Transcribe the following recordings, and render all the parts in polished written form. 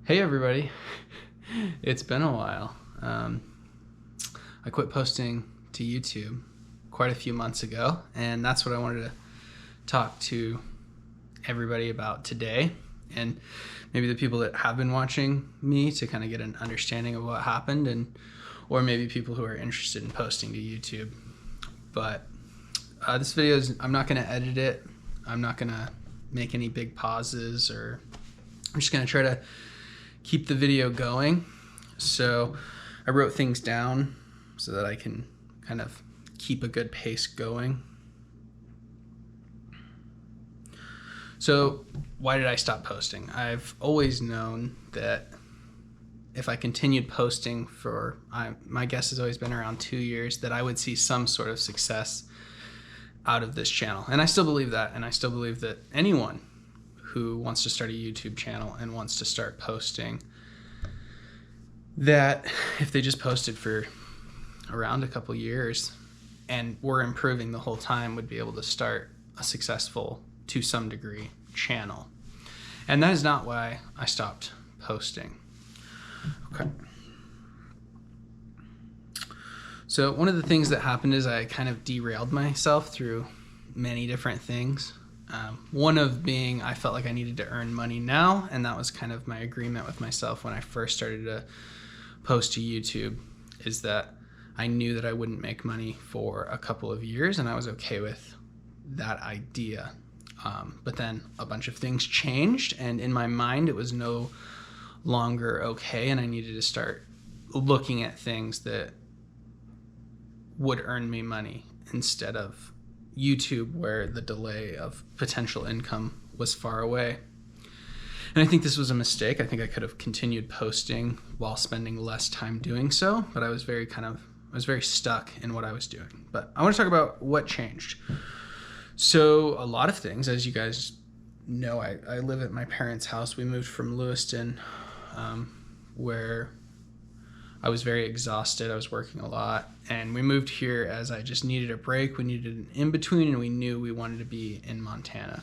Hey everybody, it's been a while. I quit posting to YouTube quite a few months ago, and that's what I wanted to talk to everybody about today, and maybe the people that have been watching me to kind of get an understanding of what happened, and or maybe people who are interested in posting to YouTube. But this video I'm not going to edit it. I'm not going to make any big pauses, or I'm just going to try to keep the video going. So I wrote things down so that I can kind of keep a good pace going. So why did I stop posting? I've always known that if I continued posting for, my guess has always been around 2 years, that I would see some sort of success out of this channel. And I still believe that, and I still believe that anyone who wants to start a YouTube channel and wants to start posting, that if they just posted for around a couple years and were improving the whole time, would be able to start a successful, to some degree, channel. And that is not why I stopped posting. Okay. So one of the things that happened is I kind of derailed myself through many different things. One of being I felt like I needed to earn money now, and that was kind of my agreement with myself when I first started to post to YouTube, is that I knew that I wouldn't make money for a couple of years, and I was okay with that idea. But then a bunch of things changed, and in my mind it was no longer okay, and I needed to start looking at things that would earn me money instead of YouTube, where the delay of potential income was far away. And I think this was a mistake. I think I could have continued posting while spending less time doing so, but I was very stuck in what I was doing. But I want to talk about what changed. So a lot of things, as you guys know, I live at my parents' house. We moved from Lewiston, where I was very exhausted. I was working a lot, and we moved here as I just needed a break. We needed an in-between, and we knew we wanted to be in Montana.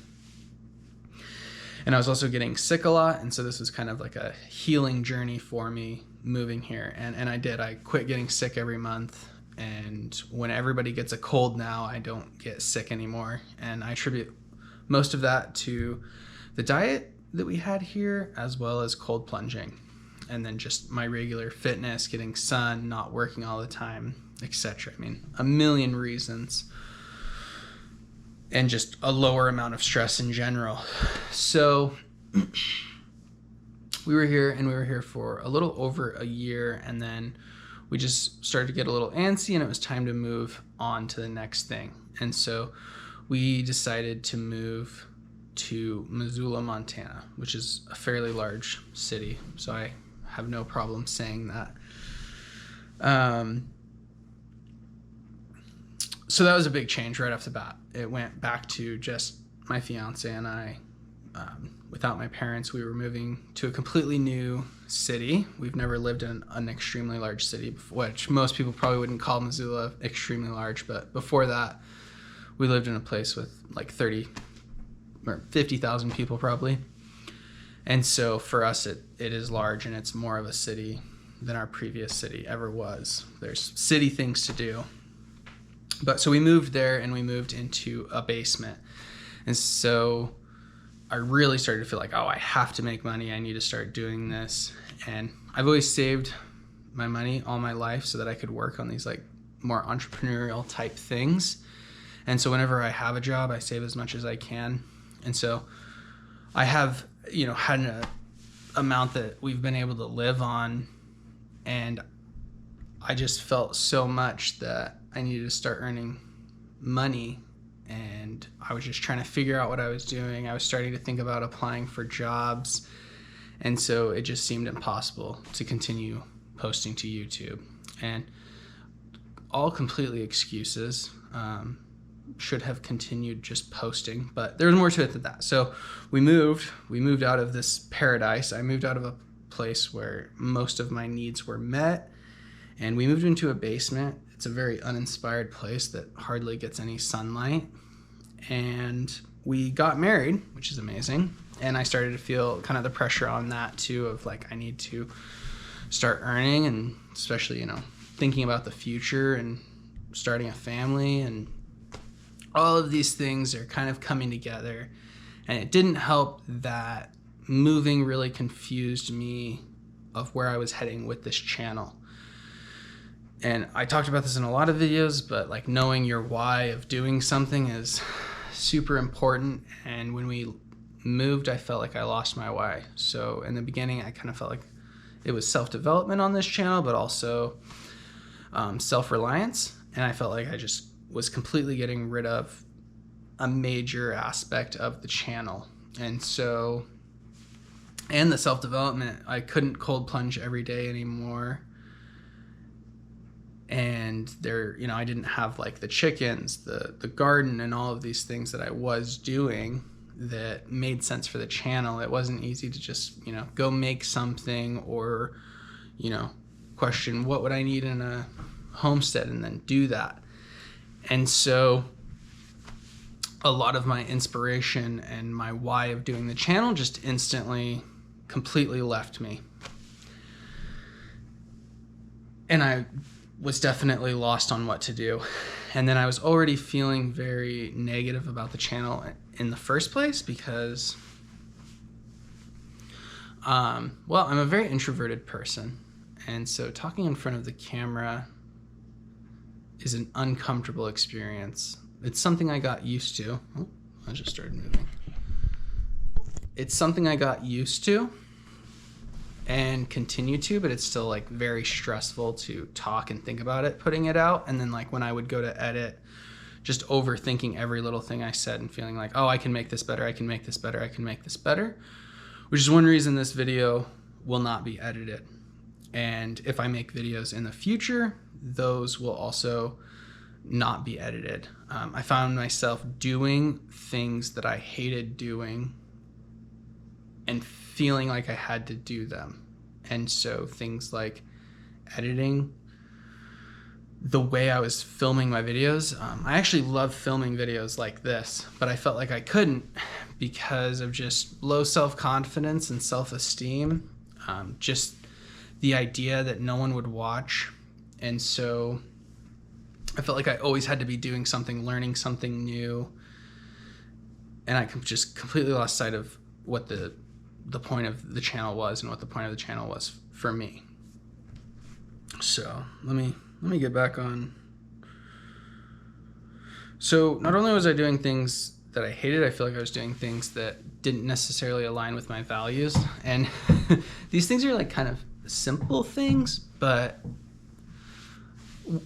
And I was also getting sick a lot, and so this was kind of like a healing journey for me moving here. And I did. I quit getting sick every month, and when everybody gets a cold now, I don't get sick anymore. And I attribute most of that to the diet that we had here, as well as cold plunging. And then just my regular fitness, getting sun, not working all the time, etc. I mean, a million reasons. And just a lower amount of stress in general. So we were here for a little over a year, and then we just started to get a little antsy, and it was time to move on to the next thing. And so we decided to move to Missoula, Montana, which is a fairly large city. So I have no problem saying that. So that was a big change right off the bat. It went back to just my fiance and I. Without my parents, we were moving to a completely new city. We've never lived in an extremely large city, which most people probably wouldn't call Missoula extremely large, but before that, we lived in a place with like 30 or 50,000 people probably. And so for us, it is large, and it's more of a city than our previous city ever was. There's city things to do. But so we moved there, and we moved into a basement. And so I really started to feel like, oh, I have to make money. I need to start doing this. And I've always saved my money all my life so that I could work on these like more entrepreneurial type things. And so whenever I have a job, I save as much as I can. And so I have, had an amount that we've been able to live on, and I just felt so much that I needed to start earning money, and I was just trying to figure out what I was doing. I was starting to think about applying for jobs, and so it just seemed impossible to continue posting to YouTube. And all completely excuses. Should have continued just posting, but there was more to it than that. So we moved out of this paradise. I moved out of a place where most of my needs were met, and we moved into a basement. It's a very uninspired place that hardly gets any sunlight. And we got married, which is amazing. And I started to feel kind of the pressure on that too, of like, I need to start earning, and especially, you know, thinking about the future and starting a family, and all of these things are kind of coming together. And it didn't help that moving really confused me of where I was heading with this channel. And I talked about this in a lot of videos, but like knowing your why of doing something is super important. And when we moved, I felt like I lost my why. So in the beginning, I kind of felt like it was self-development on this channel, but also self-reliance. And I felt like I just was completely getting rid of a major aspect of the channel. And so, and the self-development, I couldn't cold plunge every day anymore. And there, you know, I didn't have like the chickens, the garden, and all of these things that I was doing that made sense for the channel. It wasn't easy to just, you know, go make something, or, you know, question what would I need in a homestead and then do that. And so a lot of my inspiration and my why of doing the channel just instantly completely left me. And I was definitely lost on what to do. And then I was already feeling very negative about the channel in the first place because, well, I'm a very introverted person. And so talking in front of the camera is an uncomfortable experience. It's something I got used to. Oh, I just started moving. It's something I got used to and continue to, but it's still like very stressful to talk and think about it, putting it out. And then like when I would go to edit, just overthinking every little thing I said and feeling like, oh, I can make this better, I can make this better, I can make this better, which is one reason this video will not be edited. And if I make videos in the future, those will also not be edited. I found myself doing things that I hated doing and feeling like I had to do them. And so things like editing, the way I was filming my videos, I actually love filming videos like this, but I felt like I couldn't because of just low self-confidence and self-esteem, just the idea that no one would watch. And so I felt like I always had to be doing something, learning something new. And I just completely lost sight of what the point of the channel was and what the point of the channel was for me. So let me get back on. So not only was I doing things that I hated, I feel like I was doing things that didn't necessarily align with my values. And these things are like kind of simple things, but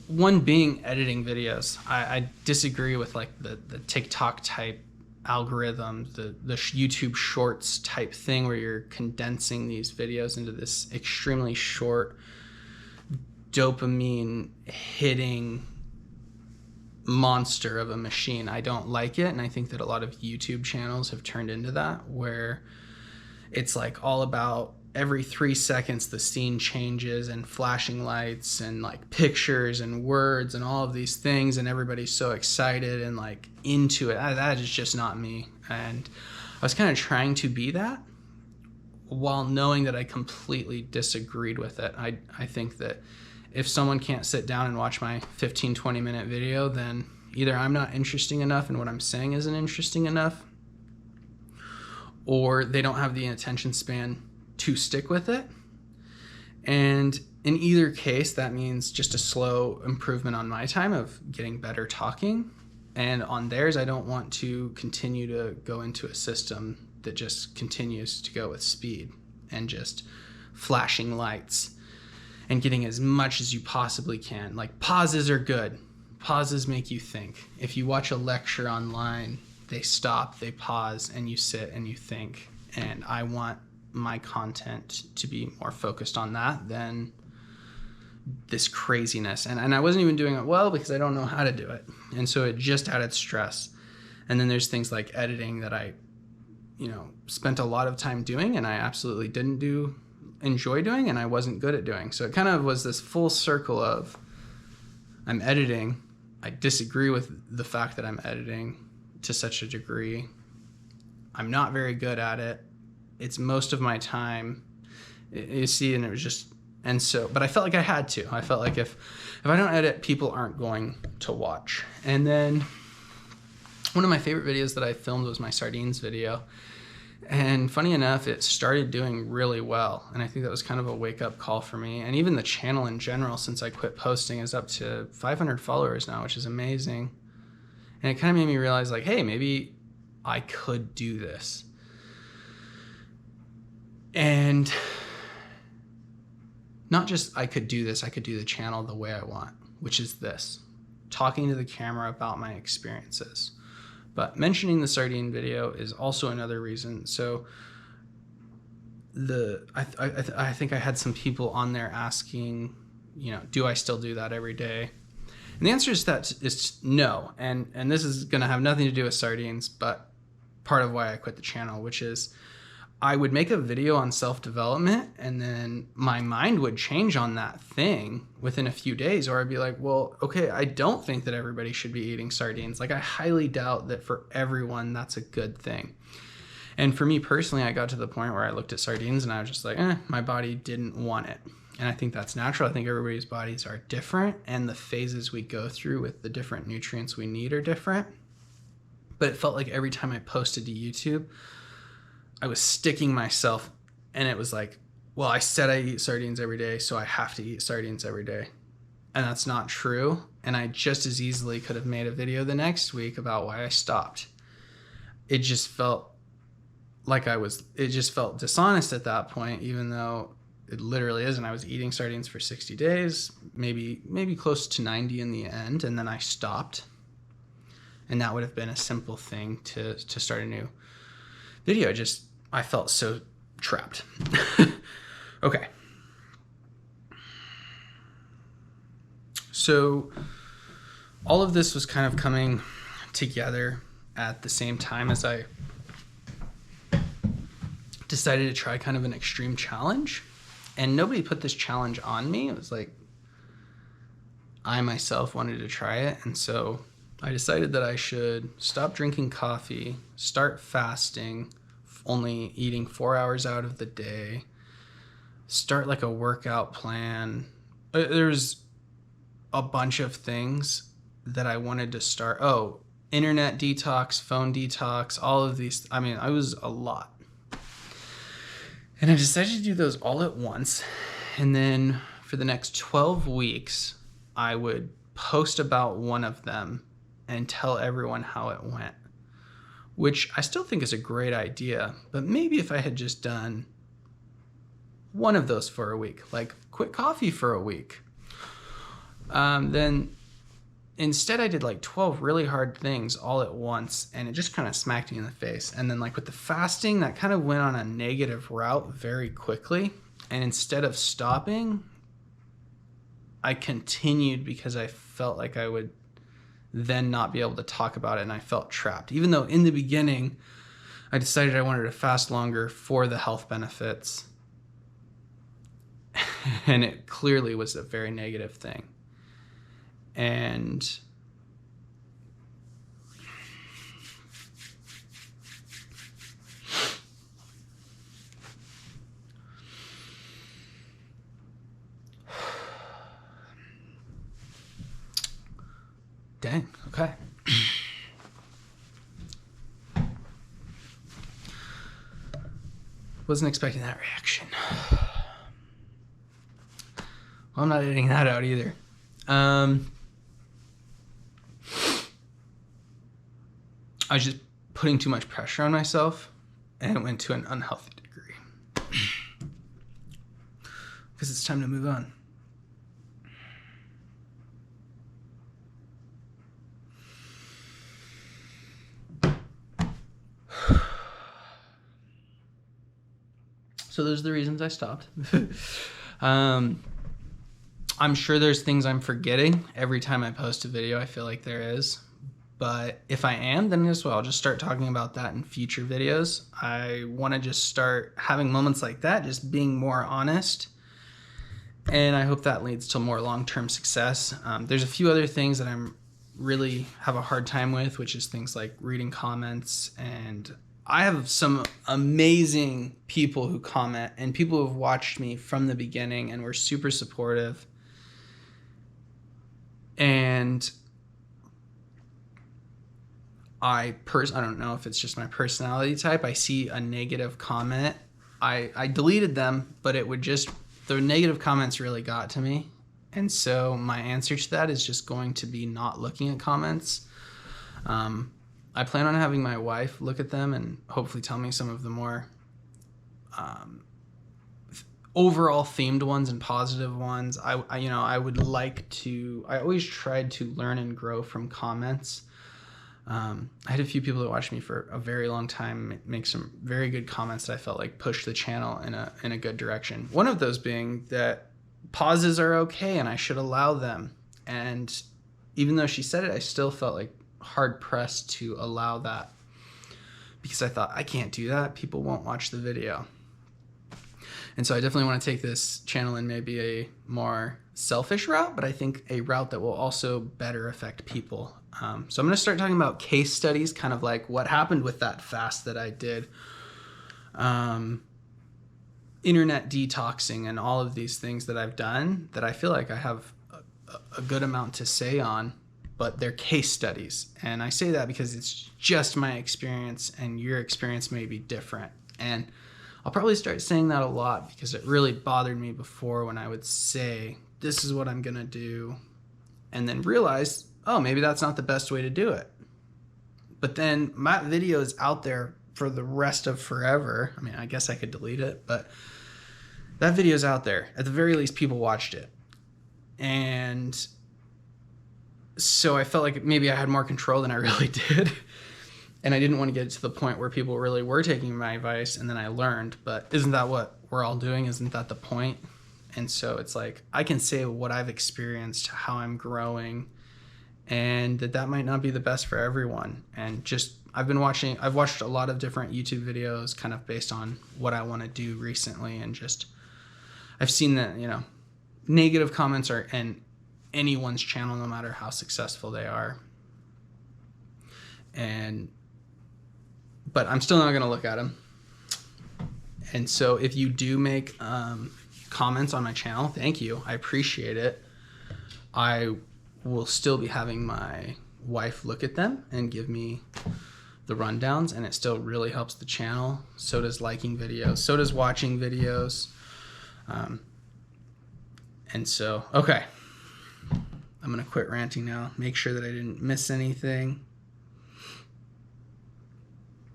one being editing videos. I disagree with like the TikTok type algorithm, the YouTube shorts type thing where you're condensing these videos into this extremely short dopamine hitting monster of a machine. I don't like it, and I think that a lot of YouTube channels have turned into that, where it's like all about every 3 seconds the scene changes and flashing lights and like pictures and words and all of these things, and everybody's so excited and like into it. That is just not me. And I was kind of trying to be that while knowing that I completely disagreed with it. I think that if someone can't sit down and watch my 15-20 minute video, then either I'm not interesting enough and what I'm saying isn't interesting enough, or they don't have the attention span to stick with it. And in either case, that means just a slow improvement on my time of getting better talking. And on theirs, I don't want to continue to go into a system that just continues to go with speed and just flashing lights and getting as much as you possibly can. Like, pauses are good. Pauses make you think. If you watch a lecture online, they stop, they pause, and you sit and you think. And I want my content to be more focused on that than this craziness. And I wasn't even doing it well because I don't know how to do it. And so it just added stress. And then there's things like editing that I, spent a lot of time doing and I absolutely didn't enjoy doing, and I wasn't good at doing. So it kind of was this full circle of, I'm editing, I disagree with the fact that I'm editing to such a degree, I'm not very good at it. It's most of my time. You see, and it was just, and so, but I felt like I had to. I felt like if I don't edit, people aren't going to watch. And then one of my favorite videos that I filmed was my sardines video. And funny enough, it started doing really well. And I think that was kind of a wake-up call for me. And even the channel in general, since I quit posting, is up to 500 followers now, which is amazing. And it kind of made me realize, like, hey, maybe I could do this. And not just I could do this, I could do the channel the way I want, which is this, talking to the camera about my experiences. But mentioning the sardine video is also another reason. So I think I had some people on there asking, you know, do I still do that every day? And the answer is no. And this is going to have nothing to do with sardines, but part of why I quit the channel, which is I would make a video on self-development and then my mind would change on that thing within a few days, or I'd be like, well, okay, I don't think that everybody should be eating sardines. Like, I highly doubt that for everyone that's a good thing. And for me personally, I got to the point where I looked at sardines and I was just like, my body didn't want it. And I think that's natural. I think everybody's bodies are different and the phases we go through with the different nutrients we need are different. But it felt like every time I posted to YouTube, I was sticking myself, and it was like, well, I said I eat sardines every day, so I have to eat sardines every day. And that's not true. And I just as easily could have made a video the next week about why I stopped. It just felt like it just felt dishonest at that point, even though it literally isn't. I was eating sardines for 60 days, maybe close to 90 in the end, and then I stopped. And that would have been a simple thing to start a new video. I felt so trapped. Okay. So all of this was kind of coming together at the same time as I decided to try kind of an extreme challenge. And nobody put this challenge on me. It was like I myself wanted to try it. And so I decided that I should stop drinking coffee, start fasting, only eating 4 hours out of the day, start like a workout plan. There's a bunch of things that I wanted to start. Oh, internet detox, phone detox, all of these. I mean, I was a lot. And I decided to do those all at once. And then for the next 12 weeks, I would post about one of them and tell everyone how it went, which I still think is a great idea. But maybe if I had just done one of those for a week, like quit coffee for a week, then instead I did like 12 really hard things all at once, and it just kind of smacked me in the face. And then like with the fasting, that kind of went on a negative route very quickly. And instead of stopping, I continued because I felt like I would then not be able to talk about it, and I felt trapped. Even though in the beginning, I decided I wanted to fast longer for the health benefits. And it clearly was a very negative thing. And dang, okay. Wasn't expecting that reaction. Well, I'm not editing that out either. I was just putting too much pressure on myself, and it went to an unhealthy degree. Because it's time to move on. So those are the reasons I stopped. I'm sure there's things I'm forgetting every time I post a video. I feel like there is. But if I am, then guess what? I'll just start talking about that in future videos. I want to just start having moments like that, just being more honest. And I hope that leads to more long-term success. There's a few other things that I'm really have a hard time with, which is things like reading comments and I have some amazing people who comment and people who have watched me from the beginning and were super supportive. And I don't know if it's just my personality type. I see a negative comment. I deleted them, but the negative comments really got to me. And so my answer to that is just going to be not looking at comments. I plan on having my wife look at them and hopefully tell me some of the more overall themed ones and positive ones. I always tried to learn and grow from comments. I had a few people that watched me for a very long time make some very good comments that I felt like pushed the channel in a good direction. One of those being that pauses are okay and I should allow them. And even though she said it, I still felt like hard pressed to allow that because I thought, I can't do that. People won't watch the video. And so I definitely want to take this channel in maybe a more selfish route, but I think a route that will also better affect people. So I'm going to start talking about case studies, kind of like what happened with that fast that I did, internet detoxing and all of these things that I've done that I feel like I have a good amount to say on, but they're case studies. And I say that because it's just my experience and your experience may be different. And I'll probably start saying that a lot because it really bothered me before when I would say, this is what I'm going to do, and then realize, oh, maybe that's not the best way to do it. But then my video is out there for the rest of forever. I mean, I guess I could delete it, but that video is out there. At the very least, people watched it. And so I felt like maybe I had more control than I really did. And I didn't want to get to the point where people really were taking my advice and then I learned. But isn't that what we're all doing? Isn't that the point? And so it's like, I can say what I've experienced, how I'm growing, and that might not be the best for everyone. And just, I've watched a lot of different YouTube videos kind of based on what I want to do recently. And just, I've seen that, negative comments are in anyone's channel, no matter how successful they are. But I'm still not going to look at them. And so if you do make comments on my channel, thank you. I appreciate it. I will still be having my wife look at them and give me the rundowns, and it still really helps the channel. So does liking videos. So does watching videos. And so, okay. I'm going to quit ranting now. Make sure that I didn't miss anything.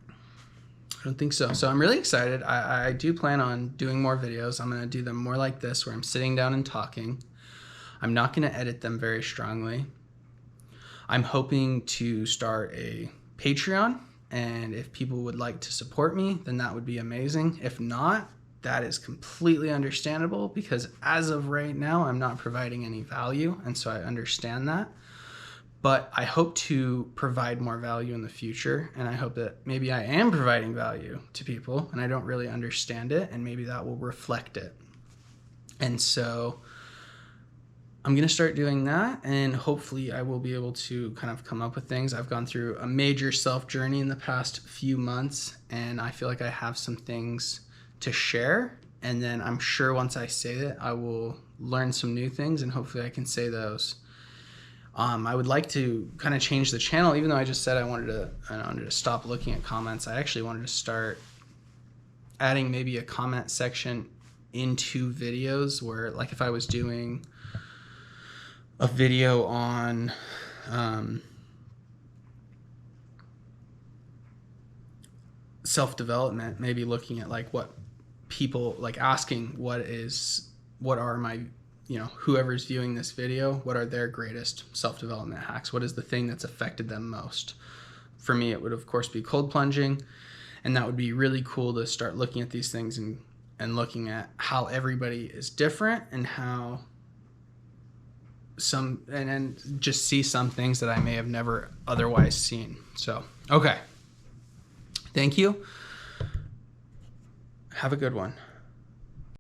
I don't think so. So I'm really excited. I do plan on doing more videos. I'm going to do them more like this, where I'm sitting down and talking. I'm not going to edit them very strongly. I'm hoping to start a Patreon, and if people would like to support me, then that would be amazing. If not, that is completely understandable, because as of right now, I'm not providing any value, and so I understand that. But I hope to provide more value in the future, and I hope that maybe I am providing value to people and I don't really understand it, and maybe that will reflect it. And so I'm going to start doing that, and hopefully I will be able to kind of come up with things. I've gone through a major self journey in the past few months, and I feel like I have some things to share, and then I'm sure once I say it, I will learn some new things, and hopefully I can say those. I would like to kind of change the channel, even though I just said I wanted to stop looking at comments. I actually wanted to start adding maybe a comment section into videos, where, like, if I was doing a video on self-development, maybe looking at like what people, like asking what are my, whoever's viewing this video, what are their greatest self-development hacks? What is the thing that's affected them most? For me, it would of course be cold plunging, and that would be really cool to start looking at these things and looking at how everybody is different, and how and just see some things that I may have never otherwise seen. So, okay. Thank you. Have a good one.